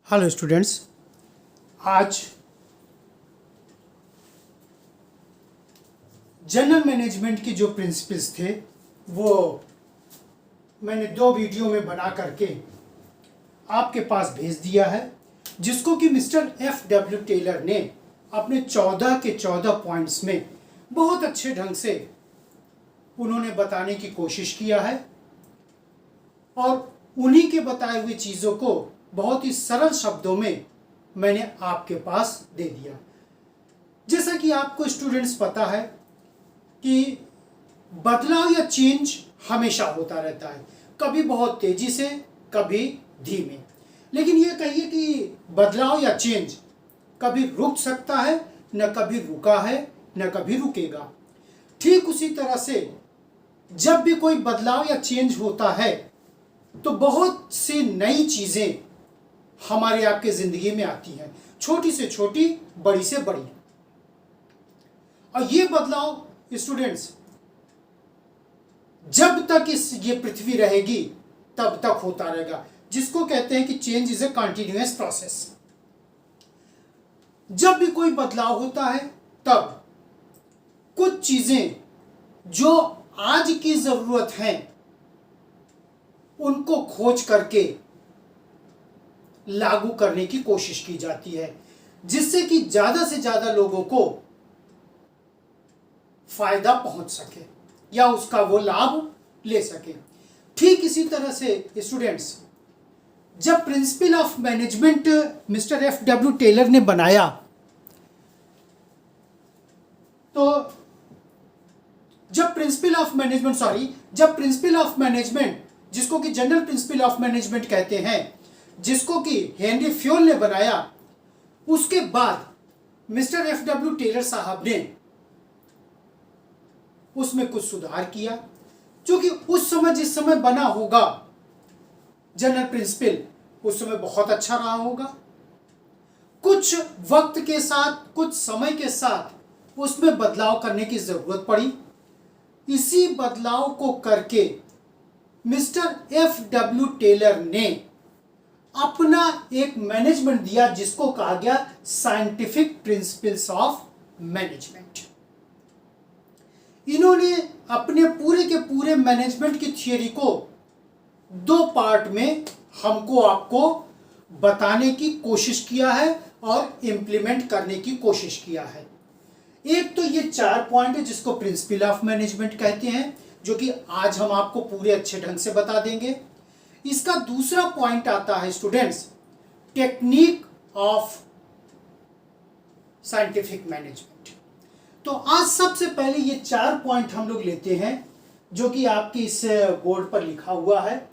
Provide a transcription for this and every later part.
Hello students. आज general management के जो प्रिंसिपल्स थे वो मैंने 2 वीडियो में बना करके आपके पास भेज दिया है, जिसको कि मिस्टर F.W. टेलर ने अपने 14 के 14 पॉइंट्स में बहुत अच्छे ढंग से उन्होंने बताने की कोशिश किया है और उन्हीं के बताए हुए चीज़ों को बहुत ही सरल शब्दों में मैंने आपके पास दे दिया। जैसा कि आपको स्टूडेंट्स पता है कि बदलाव या चेंज हमेशा होता रहता है, कभी बहुत तेजी से कभी धीमे, लेकिन ये कहिए कि बदलाव या चेंज कभी रुक सकता है, न कभी रुका है न कभी रुकेगा। ठीक उसी तरह से जब भी कोई बदलाव या चेंज होता है तो बहुत सी नई चीजें हमारे आपके जिंदगी में आती हैं, छोटी से छोटी बड़ी से बड़ी। और ये बदलाव स्टूडेंट्स जब तक ये पृथ्वी रहेगी तब तक होता रहेगा, जिसको कहते हैं कि change is a continuous process. जब भी कोई बदलाव होता है तब कुछ चीजें जो आज की जरूरत है उनको खोज करके लागू करने की कोशिश की जाती है, जिससे कि ज्यादा से ज्यादा लोगों को फायदा पहुंच सके या उसका वो लाभ ले सके। ठीक इसी तरह से स्टूडेंट्स, जब principle of management mister F.W. Taylor ने बनाया तो जब प्रिंसिपल ऑफ मैनेजमेंट जिसको कि जनरल प्रिंसिपल ऑफ मैनेजमेंट कहते हैं, जिसको कि हेनरी फ्योल ने बनाया, उसके बाद मिस्टर F.W. टेलर साहब ने उसमें कुछ सुधार किया, जो कि उस समय जिस समय बना होगा जनरल प्रिंसिपल, उस समय बहुत अच्छा रहा होगा। कुछ वक्त के साथ, कुछ समय के साथ उसमें बदलाव करने की जरूरत पड़ी। इसी बदलाव को करके मिस्टर F.W. टेलर ने अपना एक मैनेजमेंट दिया, जिसको कहा गया साइंटिफिक प्रिंसिपल्स ऑफ मैनेजमेंट। इन्होंने अपने पूरे के पूरे मैनेजमेंट की थियरी को 2 पार्ट में हमको आपको बताने की कोशिश किया है और इंप्लीमेंट करने की कोशिश किया है। एक तो ये 4 पॉइंट है जिसको प्रिंसिपल ऑफ मैनेजमेंट कहते हैं, जो कि आज हम आपको पूरे अच्छे ढंग से बता देंगे। इसका दूसरा पॉइंट आता है students, technique of scientific management. तो आज सबसे पहले ये 4 पॉइंट हम लोग लेते हैं, जो कि आपके इस बोर्ड पर लिखा हुआ है,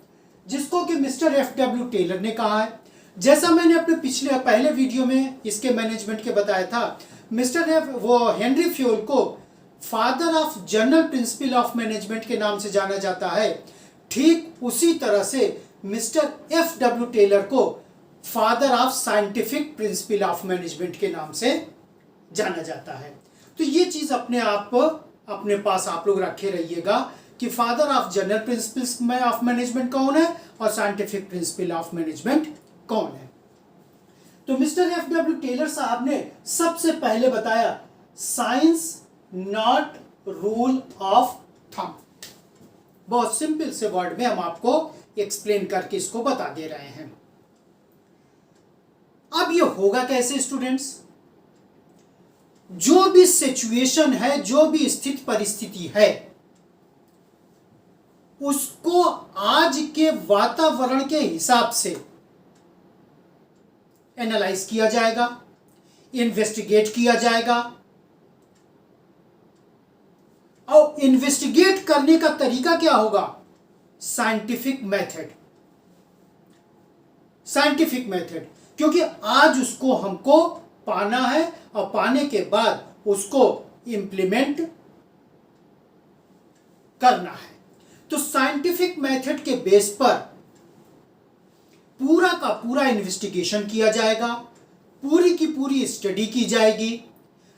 जिसको कि मिस्टर F.W. टेलर ने कहा है। जैसा मैंने अपने पहले वीडियो में इसके मैनेजमेंट के बताया था, हेनरी फ्योल को father of general principle of management के नाम से जाना जाता है। ठीक उसी तरह से मिस्टर F.W. टेलर को father of scientific principle of management के नाम से जाना जाता है। तो ये चीज अपने पास आप लोग रखे रहिएगा कि father of general principles of management कौन है और साइंटिफिक प्रिंसिपल ऑफ मैनेजमेंट कौन है। तो मिस्टर F.W. टेलर साहब ने सबसे पहले बताया science not rule of thumb. बहुत सिंपल से वर्ड में हम आपको एक्सप्लेन करके इसको बता दे रहे हैं। अब ये होगा कैसे स्टूडेंट्स? जो भी सिचुएशन है, जो भी स्थिति परिस्थिति है, उसको आज के वातावरण के हिसाब से एनालाइज किया जाएगा, इन्वेस्टिगेट किया जाएगा। और इन्वेस्टिगेट करने का तरीका क्या होगा? साइंटिफिक मेथड, क्योंकि आज उसको हमको पाना है और पाने के बाद उसको इंप्लीमेंट करना है। तो साइंटिफिक मेथड के बेस पर पूरा का पूरा इन्वेस्टिगेशन किया जाएगा, पूरी की पूरी स्टडी की जाएगी।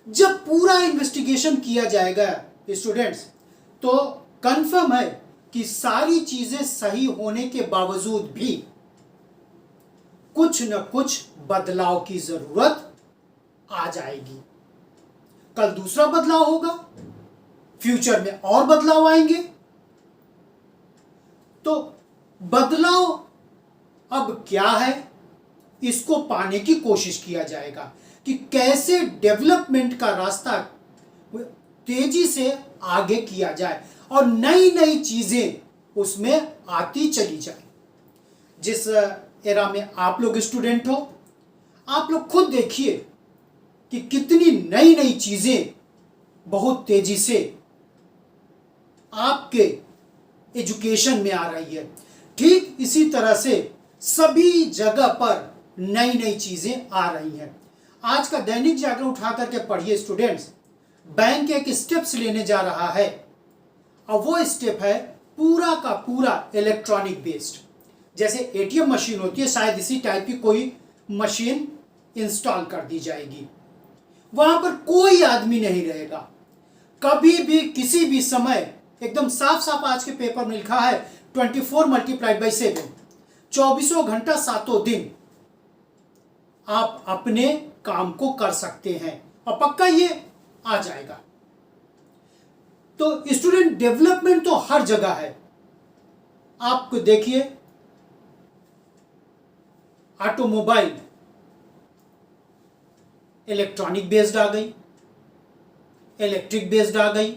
जब पूरा इन्वेस्टिगेशन किया जाएगा स्टूडेंट्स, तो कंफर्म है कि सारी चीजें सही होने के बावजूद भी कुछ न कुछ बदलाव की जरूरत आ जाएगी। कल दूसरा बदलाव होगा, फ्यूचर में और बदलाव आएंगे। तो बदलाव अब क्या है, इसको पाने की कोशिश किया जाएगा कि कैसे डेवलपमेंट का रास्ता तेजी से आगे किया जाए और नई नई चीजें उसमें आती चली जाए। जिस एरा में आप लोग स्टूडेंट हो, आप लोग खुद देखिए कि कितनी नई नई चीजें बहुत तेजी से आपके एजुकेशन में आ रही है। ठीक इसी तरह से सभी जगह पर नई नई चीजें आ रही हैं। आज का दैनिक जागरण उठा करके पढ़िए स्टूडेंट्स, बैंक एक स्टेप्स लेने जा रहा है और वो स्टेप है पूरा का पूरा इलेक्ट्रॉनिक बेस्ड। जैसे एटीएम मशीन होती है, शायद इसी टाइप की कोई मशीन इंस्टॉल कर दी जाएगी। वहां पर कोई आदमी नहीं रहेगा, कभी भी किसी भी समय। एकदम साफ साफ आज के पेपर में लिखा है 24 मल्टीप्लाइड बाई 7, 24 घंटा 7 दिन आप अपने काम को कर सकते हैं और पक्का ये आ जाएगा। तो स्टूडेंट डेवलपमेंट तो हर जगह है। आपको देखिए ऑटोमोबाइल इलेक्ट्रॉनिक बेस्ड आ गई, इलेक्ट्रिक बेस्ड आ गई।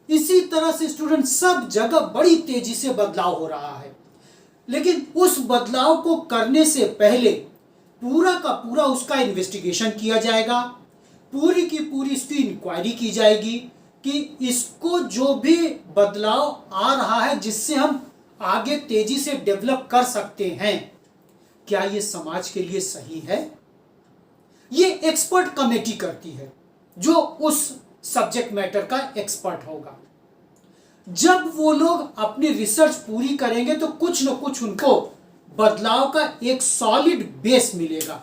इसी तरह से स्टूडेंट सब जगह बड़ी तेजी से बदलाव हो रहा है। लेकिन उस बदलाव को करने से पहले पूरा का पूरा उसका इन्वेस्टिगेशन किया जाएगा, पूरी की पूरी इसकी इंक्वायरी की जाएगी कि इसको जो भी बदलाव आ रहा है जिससे हम आगे तेजी से डेवलप कर सकते हैं, क्या ये समाज के लिए सही है। ये एक्सपर्ट कमेटी करती है जो उस सब्जेक्ट मैटर का एक्सपर्ट होगा। जब वो लोग अपनी रिसर्च पूरी करेंगे तो कुछ न कुछ उनको बदलाव का एक सॉलिड बेस मिलेगा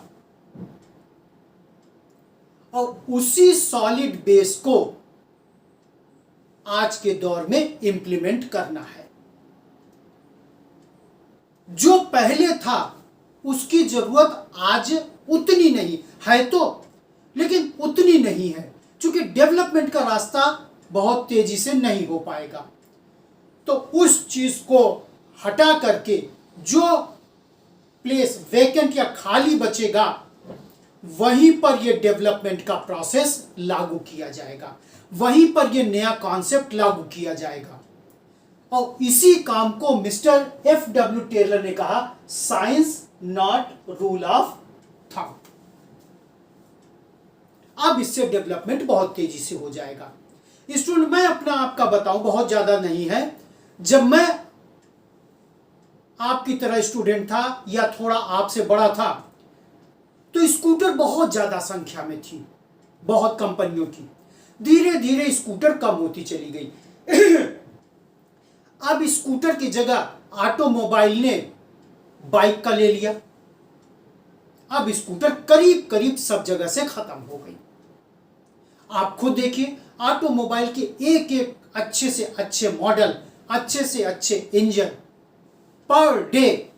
और उसी सॉलिड बेस को आज के दौर में इंप्लीमेंट करना है। जो पहले था उसकी जरूरत आज उतनी नहीं है, तो लेकिन उतनी नहीं है क्योंकि डेवलपमेंट का रास्ता बहुत तेजी से नहीं हो पाएगा। तो उस चीज को हटा करके जो प्लेस वैकेंट या खाली बचेगा वहीं पर यह डेवलपमेंट का प्रोसेस लागू किया जाएगा, वहीं पर यह नया कॉन्सेप्ट लागू किया जाएगा। और इसी काम को मिस्टर FW टेलर ने कहा science not rule of thumb. अब इससे डेवलपमेंट बहुत तेजी से हो जाएगा। स्टूडेंट मैं अपना आपका बताऊं, बहुत ज्यादा नहीं है। जब मैं आपकी तरह स्टूडेंट था या थोड़ा आपसे बड़ा था तो स्कूटर बहुत ज्यादा संख्या में थी, बहुत कंपनियों की। धीरे धीरे स्कूटर कम होती चली गई। अब स्कूटर की जगह ऑटोमोबाइल ने बाइक का ले लिया। अब स्कूटर करीब करीब सब जगह से खत्म हो गई। आप खुद देखिए ऑटोमोबाइल के एक एक अच्छे से अच्छे मॉडल, अच्छे से अच्छे इंजन पर डे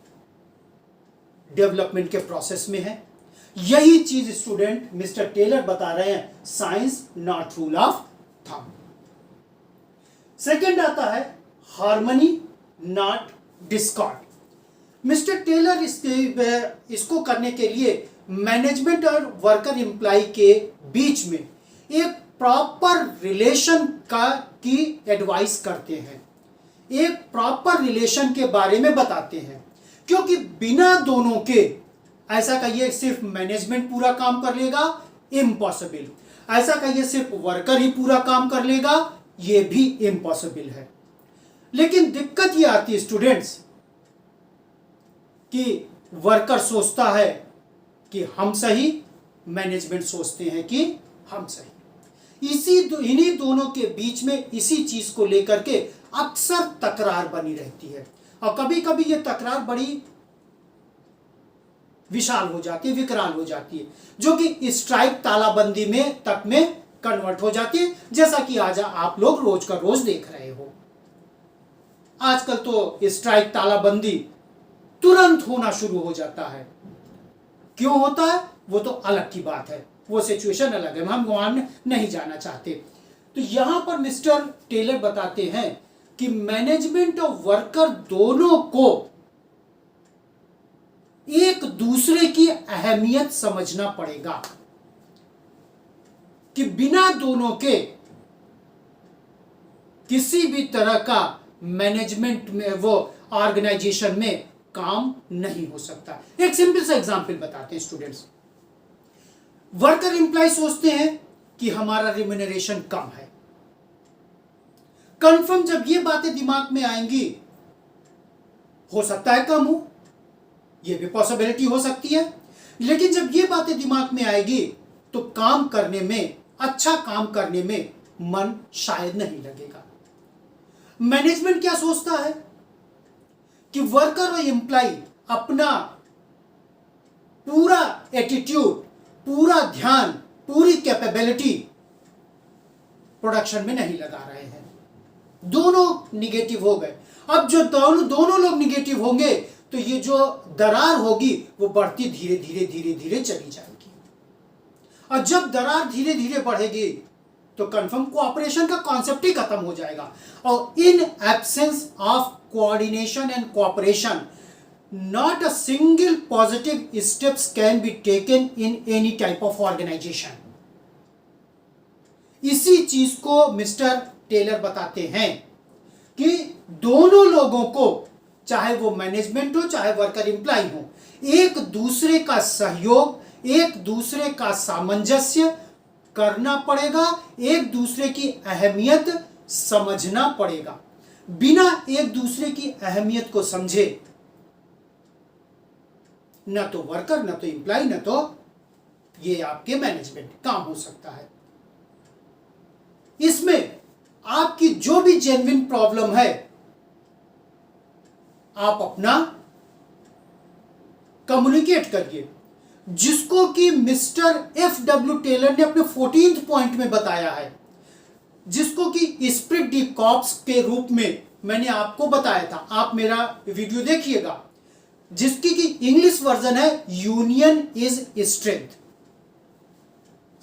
डेवलपमेंट के प्रोसेस में है। यही चीज स्टूडेंट मिस्टर टेलर बता रहे हैं, science not rule of thumb. Second आता है harmony not discord. Mister Taylor इसको करने के लिए मैनेजमेंट और वर्कर एम्प्लॉय के बीच में एक प्रॉपर रिलेशन की एडवाइस करते हैं, एक प्रॉपर रिलेशन के बारे में बताते हैं। क्योंकि बिना दोनों के ऐसा कहिए सिर्फ मैनेजमेंट पूरा काम कर लेगा, इम्पॉसिबल। ऐसा कहिए सिर्फ वर्कर ही पूरा काम कर लेगा, यह भी इम्पॉसिबल है। लेकिन दिक्कत यह आती है स्टूडेंट्स कि वर्कर सोचता है कि हम सही, मैनेजमेंट सोचते हैं कि हम सही। इन्हीं दोनों के बीच में इसी चीज को लेकर के अक्सर तकरार बनी रहती है और कभी कभी यह तकरार बड़ी विशाल हो जाती है, विकराल हो जाती है, जो कि स्ट्राइक तालाबंदी में तक में कन्वर्ट हो जाती है, जैसा कि आज आप लोग रोज का रोज देख रहे हो। आजकल तो स्ट्राइक तालाबंदी तुरंत होना शुरू हो जाता है। क्यों होता है वो तो अलग की बात है, वो सिचुएशन अलग है, हम वहां नहीं जाना चाहते। तो यहां पर मिस्टर टेलर बताते हैं कि मैनेजमेंट और वर्कर दोनों को एक दूसरे की अहमियत समझना पड़ेगा कि बिना दोनों के किसी भी तरह का मैनेजमेंट में वो ऑर्गेनाइजेशन में काम नहीं हो सकता। एक सिंपल सा एग्जांपल बताते हैं स्टूडेंट्स। वर्कर एम्प्लॉय सोचते हैं कि हमारा रिम्यूनरेशन कम है। कंफर्म जब ये बातें दिमाग में आएंगी, हो सकता है कम हो, ये भी पॉसिबिलिटी हो सकती है, लेकिन जब ये बातें दिमाग में आएगी तो काम करने में, अच्छा काम करने में मन शायद नहीं लगेगा। मैनेजमेंट क्या सोचता है कि वर्कर और एम्प्लॉय अपना पूरा एटीट्यूड, पूरा ध्यान, पूरी कैपेबिलिटी प्रोडक्शन में नहीं लगा रहे हैं, दोनों निगेटिव हो गए। अब जो दोनों लोग निगेटिव होंगे तो ये जो दरार होगी वो बढ़ती धीरे धीरे धीरे धीरे चली जाएगी, और जब दरार धीरे धीरे बढ़ेगी तो कंफर्म कोऑपरेशन का कॉन्सेप्ट ही खत्म हो जाएगा। और in absence of coordination and cooperation not a single positive steps can be taken in any type of organization। इसी चीज को मिस्टर टेलर बताते हैं कि दोनों लोगों को, चाहे वो मैनेजमेंट हो चाहे वर्कर एम्प्लॉय हो, एक दूसरे का सहयोग, एक दूसरे का सामंजस्य करना पड़ेगा, एक दूसरे की अहमियत समझना पड़ेगा। बिना एक दूसरे की अहमियत को समझे न तो वर्कर, न तो एम्प्लॉय, न तो ये आपके मैनेजमेंट काम हो सकता है। इसमें आपकी जो भी जेन्युइन प्रॉब्लम है आप अपना कम्युनिकेट करिए, जिसको कि मिस्टर एफ.डब्ल्यू. टेलर ने अपने 14th पॉइंट में बताया है, जिसको कि स्पिरिट डी कॉर्प्स के रूप में मैंने आपको बताया था। आप मेरा वीडियो देखिएगा, जिसकी की इंग्लिश वर्जन है यूनियन इज स्ट्रेंथ,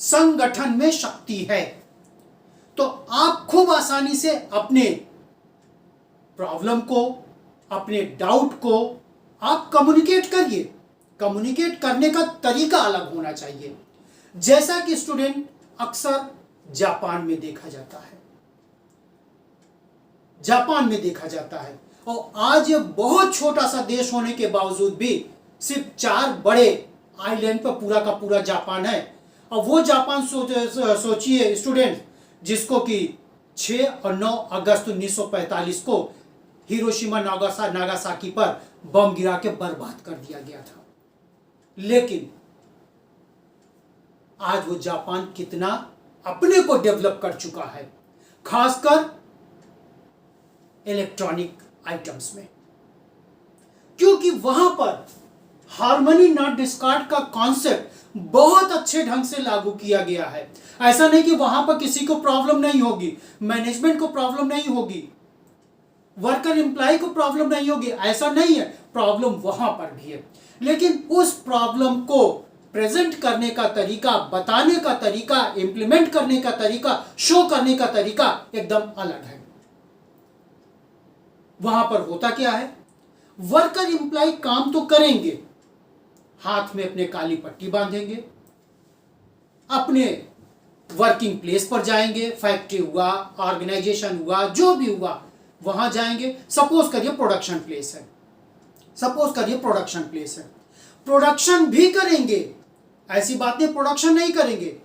संगठन में शक्ति है। तो आप खूब आसानी से अपने प्रॉब्लम को, अपने डाउट को आप कम्युनिकेट करिए। कम्युनिकेट करने का तरीका अलग होना चाहिए, जैसा कि स्टूडेंट अक्सर जापान में देखा जाता है, जापान में देखा जाता है। और आज ये बहुत छोटा सा देश होने के बावजूद भी सिर्फ 4 बड़े आइलैंड पर पूरा का पूरा जापान है। और वो जापान सोचिए स्टूडेंट, जिसको कि 6 और 9 अगस्त 1945 को हिरोशिमा नागासाकी पर बम गिरा के बर्बाद कर दिया गया था। लेकिन आज वो जापान कितना अपने को डेवलप कर चुका है, खासकर इलेक्ट्रॉनिक आइटम्स में, क्योंकि वहां पर हार्मनी नॉट डिस्कार्ड का कॉन्सेप्ट बहुत अच्छे ढंग से लागू किया गया है। ऐसा नहीं कि वहां पर किसी को प्रॉब्लम नहीं होगी, मैनेजमेंट को प्रॉब्लम नहीं होगी, वर्कर एम्प्लॉय को प्रॉब्लम नहीं होगी, ऐसा नहीं है, प्रॉब्लम वहां पर भी है। लेकिन उस प्रॉब्लम को प्रेजेंट करने का तरीका, बताने का तरीका, इंप्लीमेंट करने का तरीका, शो करने का तरीका एकदम अलग है। वहां पर होता क्या है, वर्कर एम्प्लॉय काम तो करेंगे, हाथ में अपने काली पट्टी बांधेंगे, अपने वर्किंग प्लेस पर जाएंगे, फैक्ट्री हुआ, ऑर्गेनाइजेशन हुआ, जो भी हुआ वहां जाएंगे। सपोज करिए प्रोडक्शन प्लेस है, सपोज करिए प्रोडक्शन प्लेस है, प्रोडक्शन भी करेंगे, ऐसी बात नहीं प्रोडक्शन नहीं करेंगे,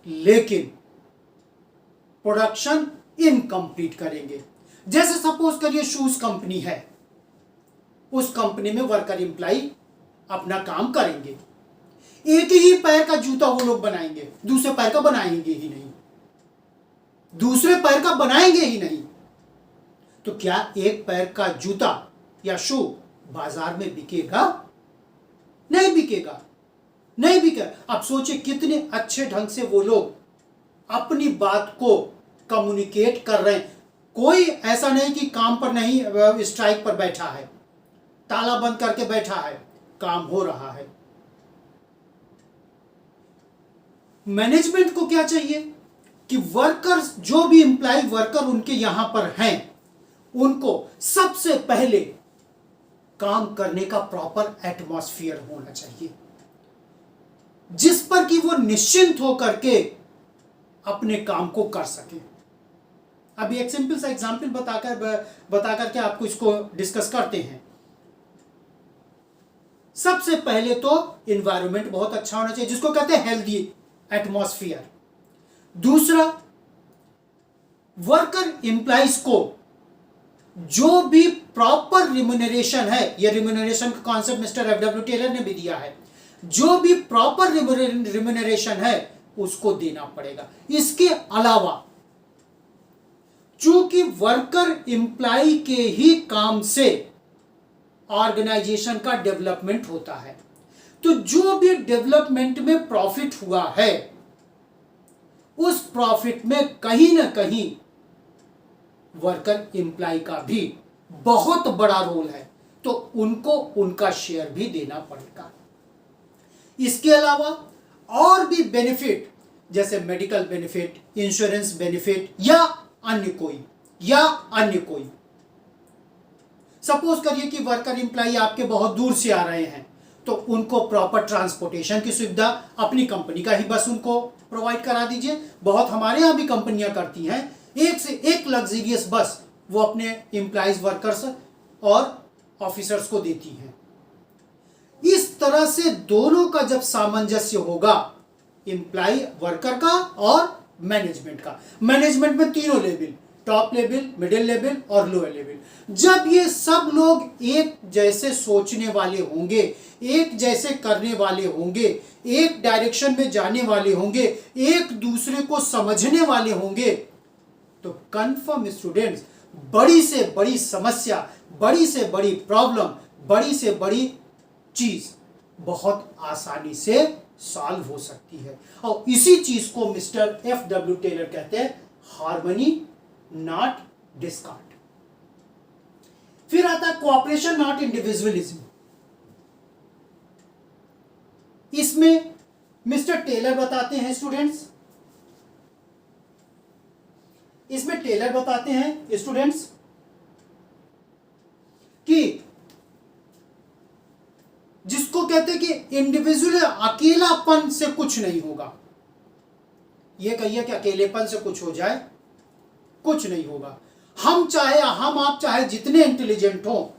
लेकिन प्रोडक्शन इनकम्प्लीट करेंगे। जैसे सपोज करिए शूज कंपनी है, उस कंपनी में वर्कर एम्प्लॉय अपना काम करेंगे, एक ही पैर का जूता वो लोग बनाएंगे, दूसरे पैर का बनाएंगे ही नहीं, दूसरे पैर का बनाएंगे ही नहीं। तो क्या एक पैर का जूता या शू बाजार में बिकेगा? नहीं बिकेगा, नहीं बिकेगा। अब सोचिए कितने अच्छे ढंग से वो लोग अपनी बात को कम्युनिकेट कर रहे हैं। कोई ऐसा नहीं कि काम पर नहीं, स्ट्राइक पर बैठा है, ताला बंद करके बैठा है, काम हो रहा है। मैनेजमेंट को क्या चाहिए कि वर्कर्स, जो भी एम्प्लॉय वर्कर उनके यहां पर हैं, उनको सबसे पहले काम करने का प्रॉपर एटमॉस्फेयर होना चाहिए, जिस पर कि वो निश्चिंत होकर के अपने काम को कर सके। अभी एक सिंपल सा एग्जांपल बताकर के आपको इसको डिस्कस करते हैं। सबसे पहले तो एनवायरनमेंट बहुत अच्छा होना चाहिए, जिसको कहते हैं हेल्दी एटमॉस्फेयर। दूसरा, वर्कर एम्प्लॉइज को जो भी प्रॉपर रिम्यूनरेशन है, यह रिम्यूनरेशन का कॉन्सेप्ट मिस्टर एफ.डब्ल्यू. टेलर ने भी दिया है, जो भी प्रॉपर रिम्यूनरेशन है उसको देना पड़ेगा। इसके अलावा चूंकि वर्कर एम्प्लॉय के ही काम से ऑर्गेनाइजेशन का डेवलपमेंट होता है, तो जो भी डेवलपमेंट में प्रॉफिट हुआ है, उस प्रॉफिट में कहीं ना कहीं वर्कर एम्प्लॉय का भी बहुत बड़ा रोल है, तो उनको उनका शेयर भी देना पड़ेगा। इसके अलावा और भी बेनिफिट, जैसे मेडिकल बेनिफिट, इंश्योरेंस बेनिफिट या अन्य कोई सपोज करिए कि वर्कर एम्प्लॉय आपके बहुत दूर से आ रहे हैं, तो उनको प्रॉपर ट्रांसपोर्टेशन की सुविधा अपनी कंपनी का ही बस उनको प्रोवाइड करा दीजिए। बहुत हमारे यहां भी कंपनियां करती हैं, एक से एक लग्जरियस बस वो अपने एम्प्लॉइज, वर्कर्स और ऑफिसर्स को देती हैं। इस तरह से दोनों का जब सामंजस्य होगा, एम्प्लॉय वर्कर का और मैनेजमेंट का, मैनेजमेंट में तीनों level, top level, middle level और लोअर लेवल, जब ये सब लोग एक जैसे सोचने वाले होंगे, एक जैसे करने वाले होंगे, एक डायरेक्शन में जाने वाले होंगे, एक दूसरे को समझने वाले होंगे, तो कंफर्म स्टूडेंट्स, बड़ी से बड़ी समस्या, बड़ी से बड़ी प्रॉब्लम, बड़ी से बड़ी चीज बहुत आसानी से सॉल्व हो सकती है। और इसी चीज को मिस्टर एफ.डब्ल्यू. टेलर कहते हैं हार्मनी नॉट डिस्कॉर्ड। फिर आता है कोऑपरेशन नॉट इंडिविजुअलिज्म। इसमें मिस्टर टेलर बताते हैं स्टूडेंट्स, कि जिसको कहते हैं कि इंडिविजुअल, अकेलापन से कुछ नहीं होगा। यह कहिए कि अकेलेपन से कुछ हो जाए, कुछ नहीं होगा। हम आप चाहे जितने इंटेलिजेंट हो,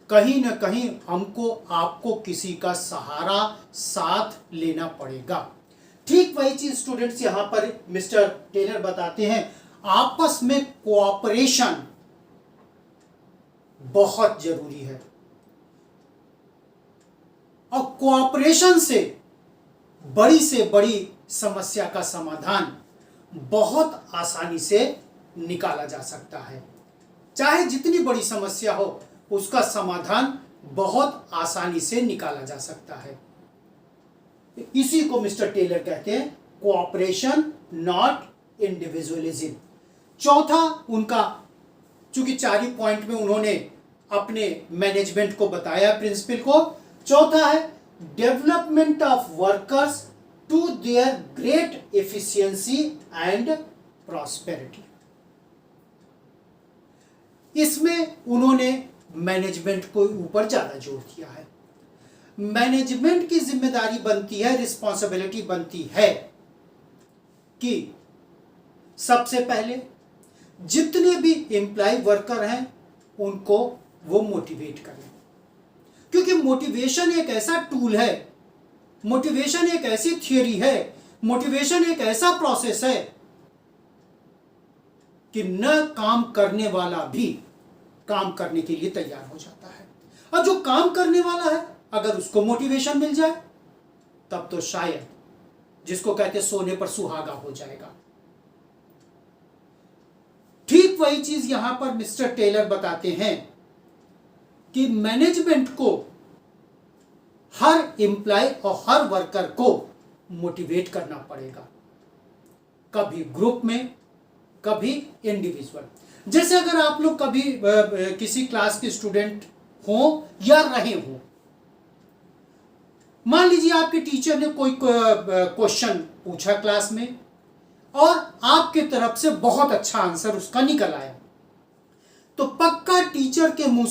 कहीं ना कहीं हमको आपको किसी का सहारा, साथ लेना पड़ेगा। ठीक वही चीज स्टूडेंट्स यहां पर मिस्टर टेलर बताते हैं, आपस में कोऑपरेशन बहुत जरूरी है, और कोऑपरेशन से बड़ी समस्या का समाधान बहुत आसानी से निकाला जा सकता है। चाहे जितनी बड़ी समस्या हो, उसका समाधान बहुत आसानी से निकाला जा सकता है। इसी को मिस्टर टेलर कहते हैं कोऑपरेशन नॉट इंडिविजुअलिज्म। चौथा उनका, चूंकि 4 ही पॉइंट में उन्होंने अपने मैनेजमेंट को बताया, प्रिंसिपल को, चौथा है development of workers to their great efficiency and prosperity. इसमें उन्होंने मैनेजमेंट को ऊपर ज्यादा जोर दिया है। मैनेजमेंट की जिम्मेदारी बनती है, रिस्पॉन्सिबिलिटी बनती है कि सबसे पहले जितने भी एम्प्लॉय वर्कर हैं उनको वो मोटिवेट करें, क्योंकि मोटिवेशन एक ऐसा टूल है, मोटिवेशन एक ऐसी थियोरी है, मोटिवेशन एक ऐसा प्रोसेस है कि न काम करने वाला भी काम करने के लिए तैयार हो जाता है, और जो काम करने वाला है अगर उसको मोटिवेशन मिल जाए तब तो शायद, जिसको कहते सोने पर सुहागा हो जाएगा। ठीक वही चीज यहां पर मिस्टर टेलर बताते हैं कि मैनेजमेंट को हर एम्प्लॉय और हर वर्कर को मोटिवेट करना पड़ेगा, कभी ग्रुप में, कभी इंडिविजुअल। जैसे अगर आप लोग कभी किसी क्लास के स्टूडेंट हो या रहे हो। मान लीजिए आपके टीचर ने कोई क्वेश्चन पूछा क्लास में और आपके तरफ से बहुत अच्छा आंसर उसका निकल आया, तो पक्का टीचर के मुंह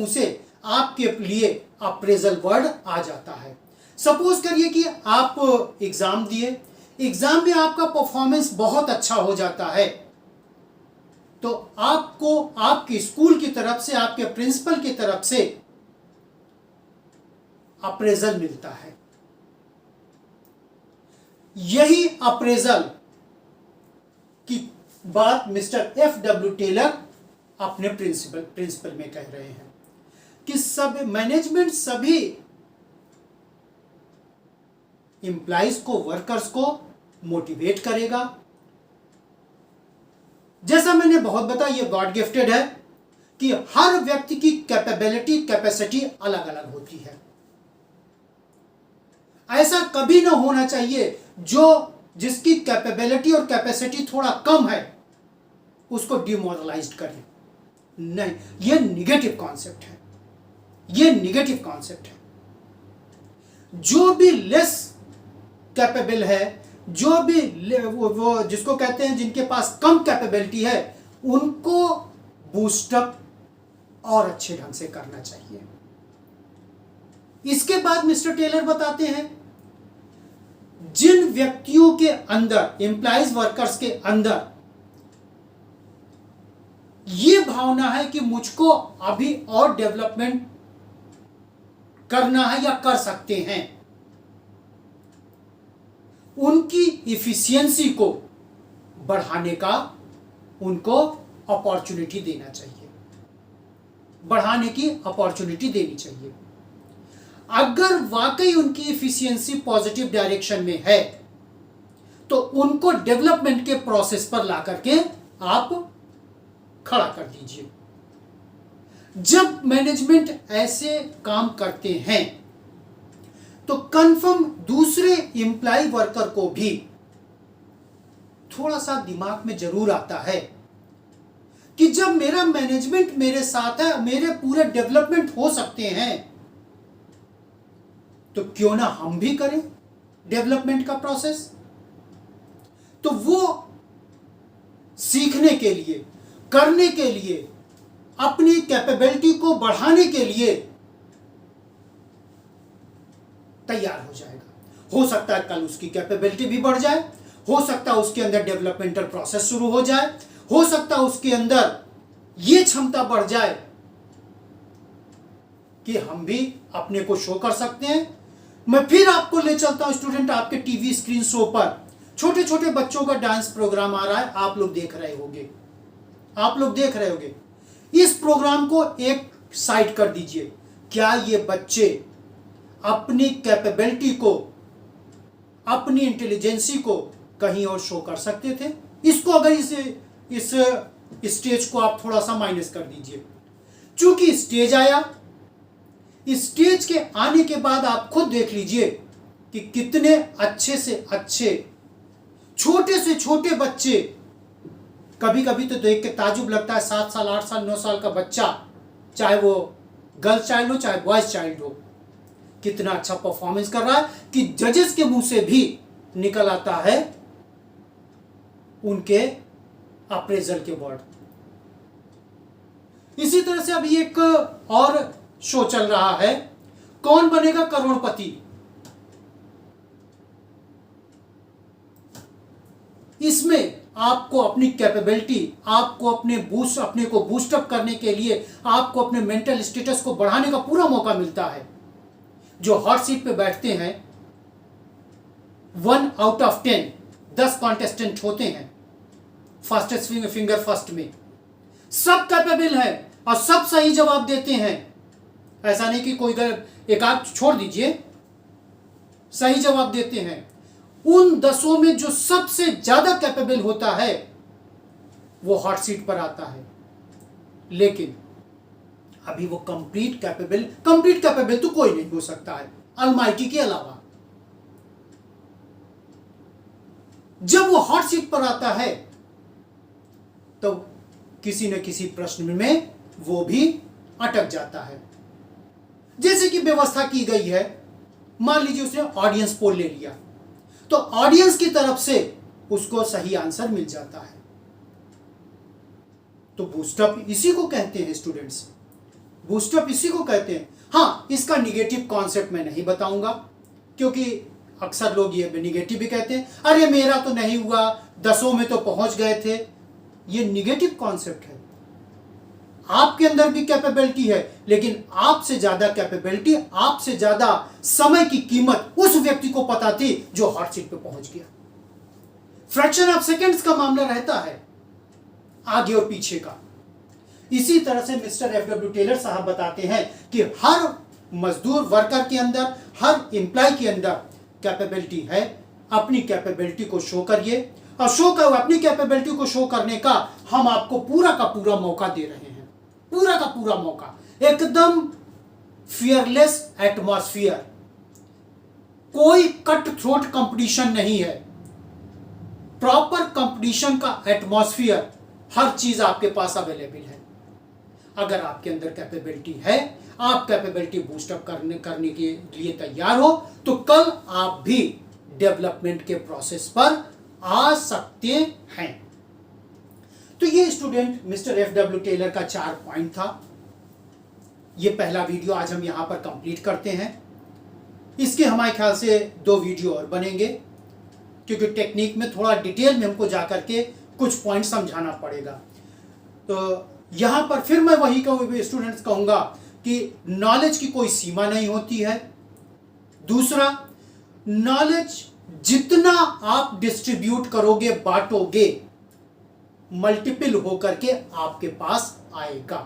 से आपके लिए अप्रेजल वर्ड आ जाता है। सपोज करिए कि आप एग्जाम दिए, एग्जाम में आपका परफॉर्मेंस बहुत अच्छा हो जाता है, तो आपको आपके स्कूल की तरफ से, आपके प्रिंसिपल की तरफ से अप्रेजल मिलता है। यही अप्रेजल की बात मिस्टर F.W. टेलर अपने प्रिंसिपल में कह रहे हैं कि सब मैनेजमेंट सभी एम्प्लॉइज को, वर्कर्स को मोटिवेट करेगा। जैसा मैंने बहुत बताया, ये गॉड गिफ्टेड है कि हर व्यक्ति की कैपेसिटी अलग अलग होती है। ऐसा कभी ना होना चाहिए जिसकी कैपेबिलिटी और कैपेसिटी थोड़ा कम है उसको डिमोरलाइज्ड करें। नहीं, ये निगेटिव कॉन्सेप्ट है, जो भी लेस कैपेबल है, जो भी वो जिसको कहते हैं जिनके पास कम कैपेबिलिटी है, उनको बूस्टअप और अच्छे ढंग से करना चाहिए। इसके बाद मिस्टर टेलर बताते हैं जिन व्यक्तियों के अंदर, एम्प्लॉइज वर्कर्स के अंदर ये भावना है कि मुझको अभी और डेवलपमेंट करना है या कर सकते हैं, उनकी इफिशियंसी को बढ़ाने का उनको अपॉर्चुनिटी देना चाहिए, बढ़ाने की अपॉर्चुनिटी देनी चाहिए। अगर वाकई उनकी इफिशियंसी पॉजिटिव डायरेक्शन में है तो उनको डेवलपमेंट के प्रोसेस पर ला करके आप खड़ा कर दीजिए। जब मैनेजमेंट ऐसे काम करते हैं तो कंफर्म दूसरे एम्प्लॉय वर्कर को भी थोड़ा सा दिमाग में जरूर आता है कि जब मेरा मैनेजमेंट मेरे साथ है, मेरे पूरे डेवलपमेंट हो सकते हैं, तो क्यों ना हम भी करें डेवलपमेंट का प्रोसेस। तो वो सीखने के लिए, करने के लिए, अपनी कैपेबिलिटी को बढ़ाने के लिए तैयार हो जाएगा। हो सकता है कल उसकी कैपेबिलिटी भी बढ़ जाए, हो सकता है उसके अंदर डेवलपमेंटल प्रोसेस शुरू हो जाए, हो सकता है उसके अंदर यह क्षमता बढ़ जाए कि हम भी अपने को शो कर सकते हैं। मैं फिर आपको ले चलता हूं स्टूडेंट, आपके टीवी स्क्रीन शो पर छोटे छोटे बच्चों का डांस प्रोग्राम आ रहा है, आप लोग देख रहे होंगे। इस प्रोग्राम को एक साइड कर दीजिए। क्या ये बच्चे अपनी कैपेबिलिटी को, अपनी इंटेलिजेंसी को कहीं और शो कर सकते थे? इसको अगर इस स्टेज को आप थोड़ा सा माइनस कर दीजिए। चूंकि स्टेज आया, इस स्टेज के आने के बाद आप खुद देख लीजिए कि कितने अच्छे से अच्छे, छोटे से छोटे बच्चे, कभी कभी तो देख के ताजुब लगता है, 7 साल 8 साल 9 साल का बच्चा, चाहे वो गर्ल चाइल्ड हो चाहे बॉयज चाइल्ड हो, कितना अच्छा परफॉर्मेंस कर रहा है कि जजेस के मुंह से भी निकल आता है उनके अप्रेजल के वर्ड। इसी तरह से अभी एक और शो चल रहा है, कौन बनेगा करोड़पति। इसमें आपको अपनी कैपेबिलिटी, आपको अपने को बूस्टअप करने के लिए, आपको अपने मेंटल स्टेटस को बढ़ाने का पूरा मौका मिलता है। जो हॉट सीट पे बैठते हैं, 1 आउट ऑफ 10 कॉन्टेस्टेंट होते हैं फास्टेस्ट फिंगर फर्स्ट में, सब कैपेबल है और सब सही जवाब देते हैं। ऐसा नहीं कि कोई एक आध छोड़ दीजिए, सही जवाब देते हैं। उन 10 में जो सबसे ज्यादा कैपेबल होता है वो हॉट सीट पर आता है। लेकिन अभी वो कंप्लीट कैपेबल तो कोई नहीं हो सकता है अलमाइटी के अलावा। जब वो हॉट सीट पर आता है तो किसी न किसी प्रश्न में वो भी अटक जाता है। जैसे कि व्यवस्था की गई है, मान लीजिए उसने ऑडियंस पोल ले लिया, तो ऑडियंस की तरफ से उसको सही आंसर मिल जाता है। तो बूस्टअप इसी को कहते हैं स्टूडेंट्स, बूस्टअप इसी को कहते हैं। हाँ, इसका निगेटिव कॉन्सेप्ट मैं नहीं बताऊंगा, क्योंकि अक्सर लोग ये निगेटिव भी कहते हैं, अरे मेरा तो नहीं हुआ, 10 में तो पहुंच गए थे। ये निगेटिव कॉन्सेप्ट है। आपके अंदर भी कैपेबिलिटी है, लेकिन आपसे ज्यादा कैपेबिलिटी, आपसे ज्यादा समय की कीमत उस व्यक्ति को पता थी जो हॉट सीट पे पहुंच गया। फ्रैक्शन ऑफ सेकंड्स का मामला रहता है, आगे और पीछे का। इसी तरह से मिस्टर F.W. टेलर साहब बताते हैं कि हर मजदूर वर्कर के अंदर, हर एम्प्लॉय के अंदर कैपेबिलिटी है। अपनी कैपेबिलिटी को शो करिए, और शो कर अपनी कैपेबिलिटी को शो करने का हम आपको पूरा का पूरा मौका दे रहे हैं, पूरा का पूरा मौका, एकदम फियरलेस एटमॉस्फेयर। कोई कट थ्रोट कंपटीशन नहीं है, प्रॉपर कंपटीशन का एटमॉस्फेयर, हर चीज आपके पास अवेलेबल है। अगर आपके अंदर कैपेबिलिटी है, आप कैपेबिलिटी बूस्टअप करने के लिए तैयार हो, तो कल आप भी डेवलपमेंट के प्रोसेस पर आ सकते हैं। तो ये स्टूडेंट मिस्टर F.W. टेलर का 4 पॉइंट था। ये पहला वीडियो आज हम यहां पर कंप्लीट करते हैं। इसके हमारे ख्याल से 2 वीडियो और बनेंगे, क्योंकि टेक्निक में थोड़ा डिटेल में हमको जाकर के कुछ पॉइंट समझाना पड़ेगा। तो यहां पर फिर मैं वही स्टूडेंट्स कहूंगा कि नॉलेज की कोई सीमा नहीं होती है। दूसरा, नॉलेज जितना आप डिस्ट्रीब्यूट करोगे, बांटोगे, मल्टीपल होकर के आपके पास आएगा।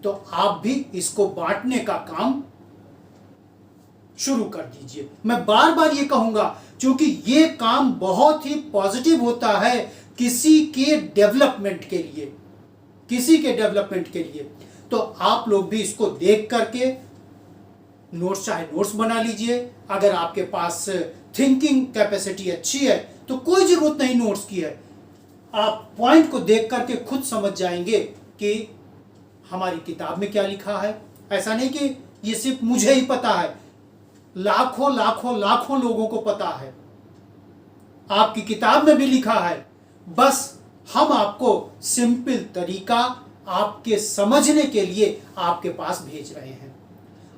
तो आप भी इसको बांटने का काम शुरू कर दीजिए। मैं बार बार ये कहूंगा, क्योंकि ये काम बहुत ही पॉजिटिव होता है किसी के डेवलपमेंट के लिए, किसी के डेवलपमेंट के लिए। तो आप लोग भी इसको देख करके नोट्स, चाहे नोट्स बना लीजिए। अगर आपके पास थिंकिंग कैपेसिटी अच्छी है तो कोई जरूरत नहीं नोट्स की है, आप पॉइंट को देख करके खुद समझ जाएंगे कि हमारी किताब में क्या लिखा है। ऐसा नहीं कि ये सिर्फ मुझे ही पता है, लाखों लाखों लाखों लोगों को पता है, आपकी किताब में भी लिखा है। बस हम आपको सिंपल तरीका आपके समझने के लिए आपके पास भेज रहे हैं।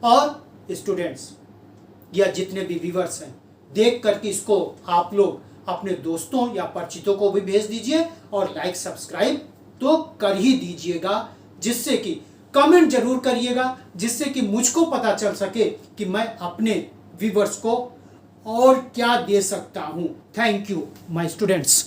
और स्टूडेंट्स या जितने भी व्यूअर्स हैं, देख करके इसको आप लोग अपने दोस्तों या परिचितों को भी भेज दीजिए, और लाइक सब्सक्राइब तो कर ही दीजिएगा, जिससे कि कमेंट जरूर करिएगा, जिससे कि मुझको पता चल सके कि मैं अपने व्यूअर्स को और क्या दे सकता हूं। Thank you my students.